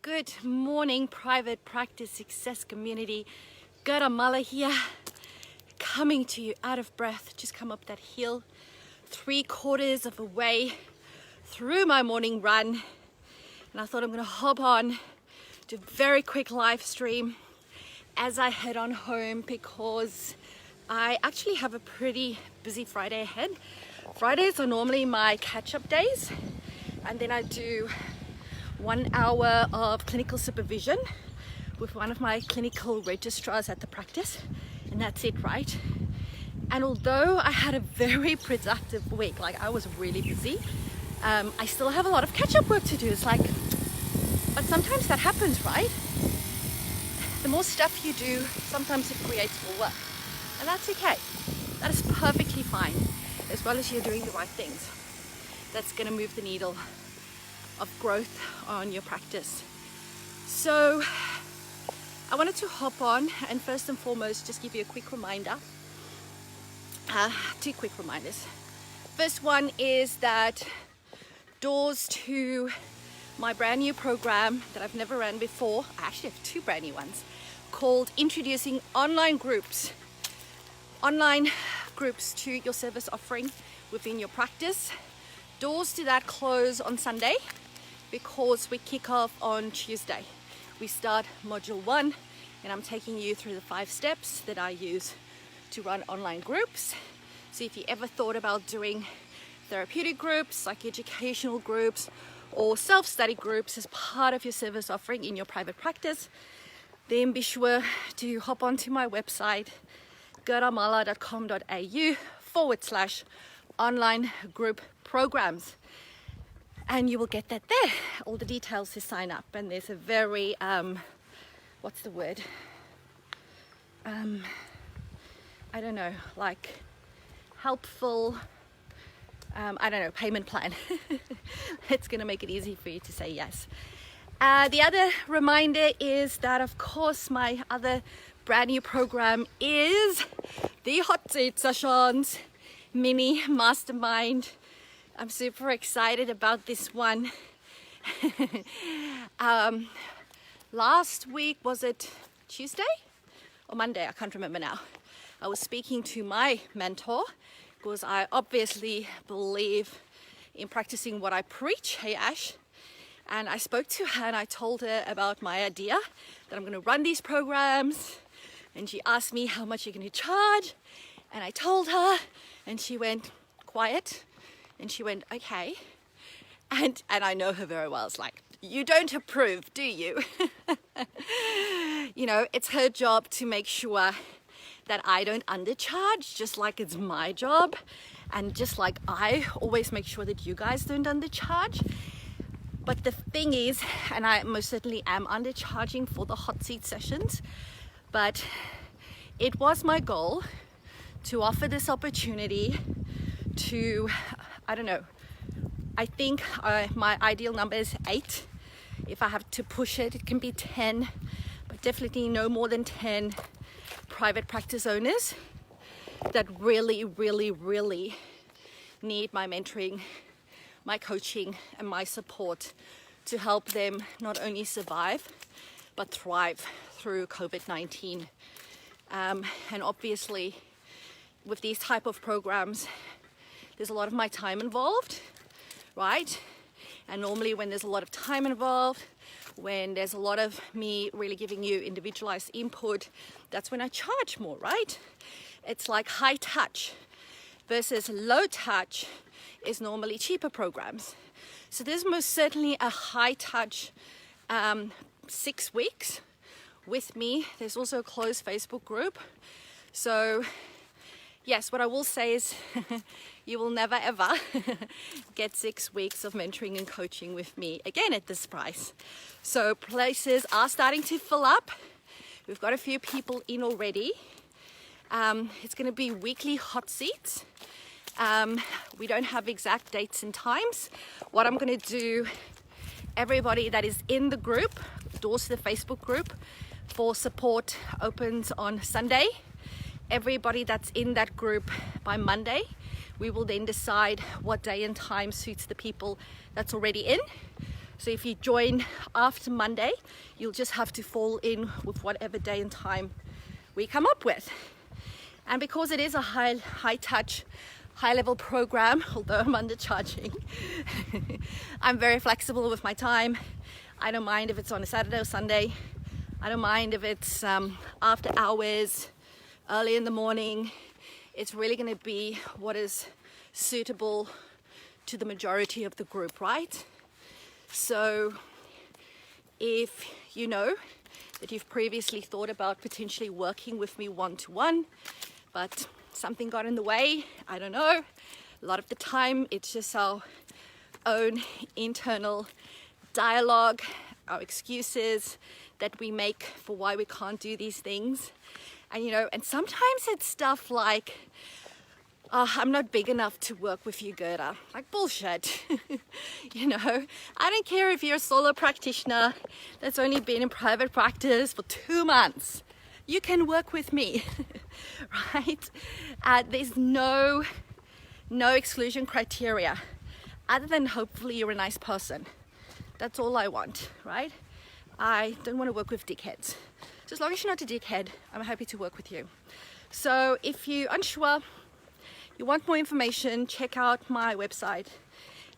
Good morning, private practice success community. Garamala here, coming to you out of breath. Just come up that hill, 3/4 of a way through my morning run. And I thought I'm gonna hop on, do a very quick live stream as I head on home because I actually have a pretty busy Friday ahead. Fridays are normally my catch-up days, and then I do 1 hour of clinical supervision with one of my clinical registrars at the practice, and that's it, right? And although I had a very productive week, like I was really busy, I still have a lot of catch-up work to do. It's like, but sometimes that happens, right? The more stuff you do, sometimes it creates more work, and that's okay. That is perfectly fine, as well as you're doing the right things. That's gonna move the needle of growth on your practice. So I wanted to hop on and first and foremost just give you a quick reminder, 2 quick reminders. First one is that doors to my brand new program that I've never ran before, I actually have 2 brand new ones, called Introducing Online Groups to your service offering within your practice. Doors to that close on Sunday because we kick off on Tuesday. We start module 1 and I'm taking you through the 5 steps that I use to run online groups. So if you ever thought about doing therapeutic groups, psychoeducational groups, or self-study groups as part of your service offering in your private practice, then be sure to hop onto my website, garamala.com.au/online group programs. And you will get that there, all the details to sign up. And there's a very, what's the word? I don't know, like helpful, payment plan. It's gonna make it easy for you to say yes. The other reminder is that, of course, my other brand new program is the Hot Seat Sessions Mini Mastermind. I'm super excited about this one. Last week, was it Tuesday or Monday? I can't remember now. I was speaking to my mentor because I obviously believe in practicing what I preach. Hey, Ash. And I spoke to her and I told her about my idea that I'm going to run these programs. And she asked me how much you're going to charge. And I told her, and she went quiet. And she went, okay. And I know her very well. It's like, you don't approve, do you? You know, it's her job to make sure that I don't undercharge, just like it's my job. And just like I always make sure that you guys don't undercharge. But the thing is, and I most certainly am undercharging for the hot seat sessions, but it was my goal to offer this opportunity to, I think my ideal number is 8. If I have to push it, it can be 10, but definitely no more than 10 private practice owners that really, really, really need my mentoring, my coaching, and my support to help them not only survive, but thrive through COVID-19. And obviously, with these type of programs, there's a lot of my time involved, right? And normally when there's a lot of time involved, when there's a lot of me really giving you individualized input, that's when I charge more, right? It's like high touch versus low touch is normally cheaper programs. So there's most certainly a high touch 6 weeks with me. There's also a closed Facebook group. So yes, what I will say is you will never ever get 6 weeks of mentoring and coaching with me again at this price. So places are starting to fill up. We've got a few people in already. It's going to be weekly hot seats. We don't have exact dates and times. What I'm going to do, everybody that is in the group, doors to the Facebook group for support opens on Sunday. Everybody that's in that group by Monday, we will then decide what day and time suits the people that's already in. So if you join after Monday, you'll just have to fall in with whatever day and time we come up with. And because it is a high touch, high level program, although I'm undercharging, I'm very flexible with my time. I don't mind if it's on a Saturday or Sunday. I don't mind if it's after hours, early in the morning. It's really going to be what is suitable to the majority of the group, right? So if you know that you've previously thought about potentially working with me one-to-one, but something got in the way, I don't know. A lot of the time it's just our own internal dialogue, our excuses that we make for why we can't do these things. And and sometimes it's stuff like, I'm not big enough to work with you, Gerda. Like, bullshit. I don't care if you're a solo practitioner that's only been in private practice for 2 months. You can work with me, right? There's no exclusion criteria other than hopefully you're a nice person. That's all I want, right? I don't want to work with dickheads. So as long as you're not a dickhead, I'm happy to work with you. So if you're unsure, you want more information, check out my website.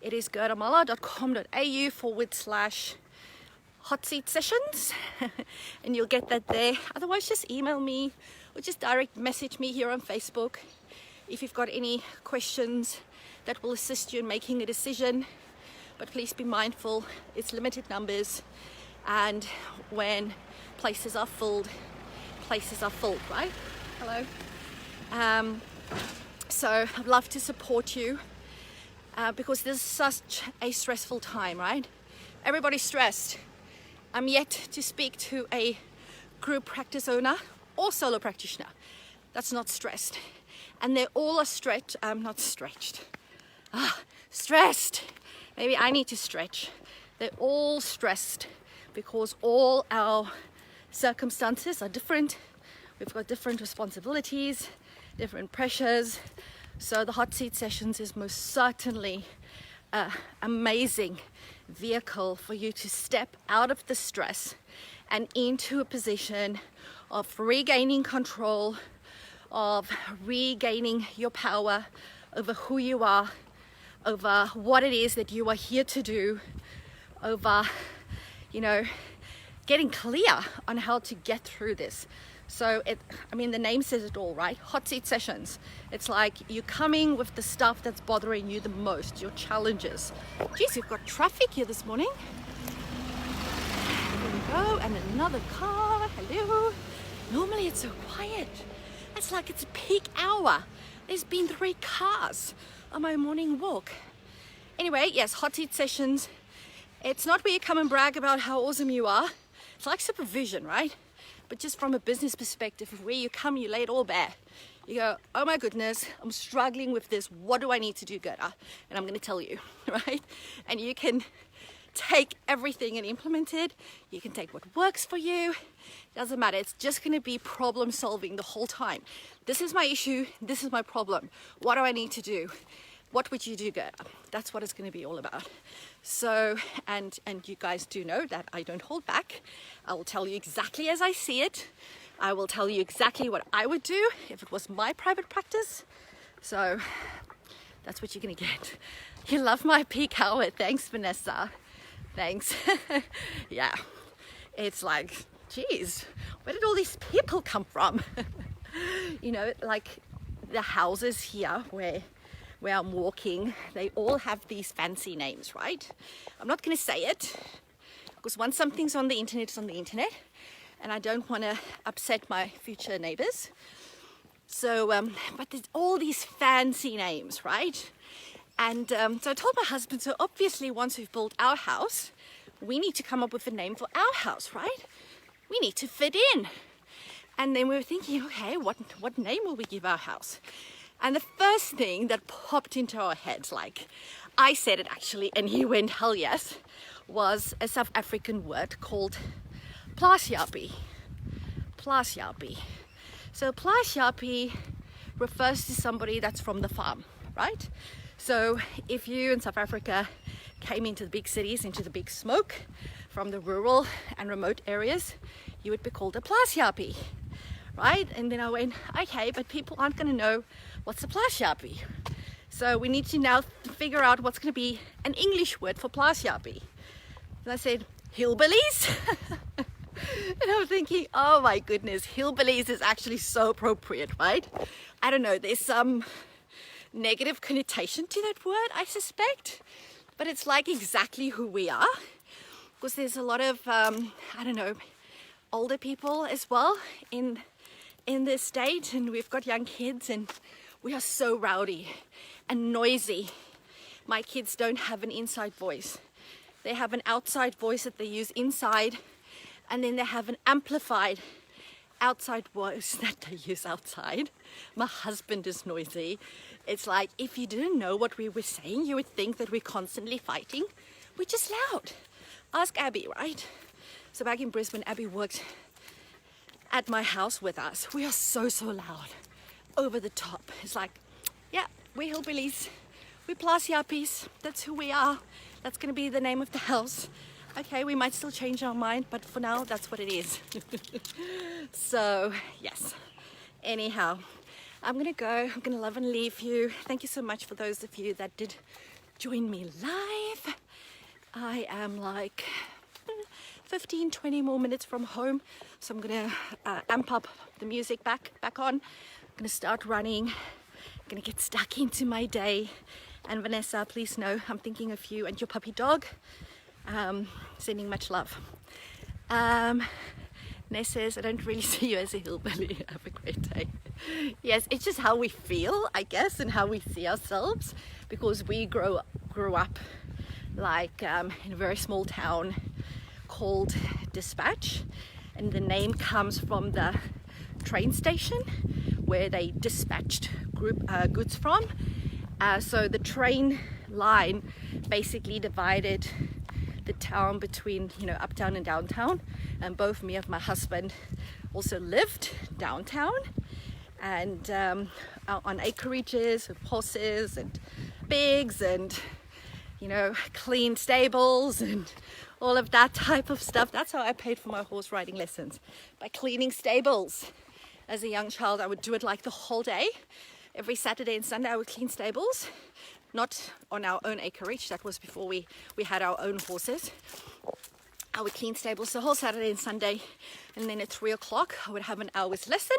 It is gerdamala.com.au/hot seat sessions and you'll get that there. Otherwise, just email me or just direct message me here on Facebook if you've got any questions that will assist you in making a decision. But please be mindful, it's limited numbers, and when places are filled, right? Hello. So I'd love to support you because this is such a stressful time, right? Everybody's stressed. I'm yet to speak to a group practice owner or solo practitioner that's not stressed. And they all are stressed. Stressed. Maybe I need to stretch. They're all stressed because all our circumstances are different. We've got different responsibilities, different pressures. So the hot seat sessions is most certainly an amazing vehicle for you to step out of the stress and into a position of regaining control, of regaining your power over who you are, over what it is that you are here to do, over, getting clear on how to get through this. So the name says it all, right? Hot seat sessions. It's like you're coming with the stuff that's bothering you the most, your challenges. Geez, we've got traffic here this morning. There we go, and another car, hello. Normally it's so quiet. It's like it's a peak hour. There's been 3 cars on my morning walk. Anyway, yes, hot seat sessions. It's not where you come and brag about how awesome you are. It's like supervision, right? But just from a business perspective, where you come, you lay it all bare. You go, oh my goodness, I'm struggling with this. What do I need to do, Gerda? And I'm going to tell you, right? And you can take everything and implement it. You can take what works for you. Doesn't matter. It's just going to be problem solving the whole time. This is my issue. This is my problem. What do I need to do? What would you do, Gerda? That's what it's going to be all about. So, and you guys do know that I don't hold back. I will tell you exactly as I see it. I will tell you exactly what I would do if it was my private practice. So that's what you're going to get. You love my peak hour. Thanks, Vanessa. Thanks. Yeah. It's like, geez, where did all these people come from? Like the houses here where I'm walking, they all have these fancy names, right? I'm not going to say it because once something's on the internet, it's on the internet, and I don't want to upset my future neighbors. So, but there's all these fancy names, right? And so I told my husband, so obviously once we've built our house, we need to come up with a name for our house, right? We need to fit in. And then we were thinking, okay, what name will we give our house? And the first thing that popped into our heads, like I said it actually, and he went, hell yes, was a South African word called plaasjappie. Plaasjappie. So plaasjappie refers to somebody that's from the farm, right? So if you in South Africa came into the big cities, into the big smoke from the rural and remote areas, you would be called a plaasjapie, right? And then I went, okay, but people aren't going to know what's a plaasjapie. So we need to now figure out what's going to be an English word for plaasjapie. And I said, hillbillies. And I'm thinking, oh my goodness, hillbillies is actually so appropriate, right? I don't know, there's some negative connotation to that word, I suspect, but it's like exactly who we are, because there's a lot of, I don't know, older people as well in this state, and we've got young kids, and we are so rowdy and noisy. My kids don't have an inside voice. They have an outside voice that they use inside, and then they have an amplified outside voice that they use outside. My husband is noisy. It's like, if you didn't know what we were saying, you would think that we're constantly fighting. We're just loud. Ask Abby, right? So back in Brisbane, Abby worked at my house with us. We are so loud, over the top. It's like, yeah, we're hillbillies. We're plaasjapies. That's who we are. That's going to be the name of the house. Okay, we might still change our mind, but for now, that's what it is. So, yes. Anyhow, I'm going to go. I'm going to love and leave you. Thank you so much for those of you that did join me live. I am like 15, 20 more minutes from home. So I'm going to amp up the music back on. I'm going to start running. I'm going to get stuck into my day. And Vanessa, please know I'm thinking of you and your puppy dog. Sending much love. Ness says, I don't really see you as a hillbilly. Have a great day. Yes, it's just how we feel, I guess, and how we see ourselves, because we grew up like in a very small town called Dispatch, and the name comes from the train station where they dispatched goods from. So the train line basically divided the town between, uptown and downtown, and both me and my husband also lived downtown, and on acreages with horses and pigs and clean stables and all of that type of stuff. That's how I paid for my horse riding lessons, by cleaning stables. As a young child, I would do it like the whole day. Every Saturday and Sunday I would clean stables. Not on our own acreage, that was before we had our own horses. I would clean stables the whole Saturday and Sunday, and then at 3 o'clock I would have an hour's lesson,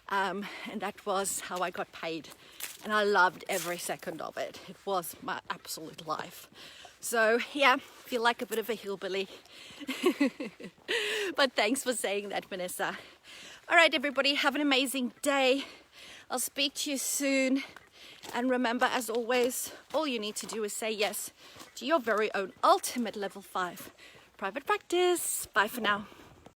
and that was how I got paid. And I loved every second of it. It was my absolute life. So yeah, feel like a bit of a hillbilly. But thanks for saying that, Vanessa. All right, everybody, have an amazing day. I'll speak to you soon. And remember, as always, all you need to do is say yes to your very own ultimate level 5 private practice. Bye for now.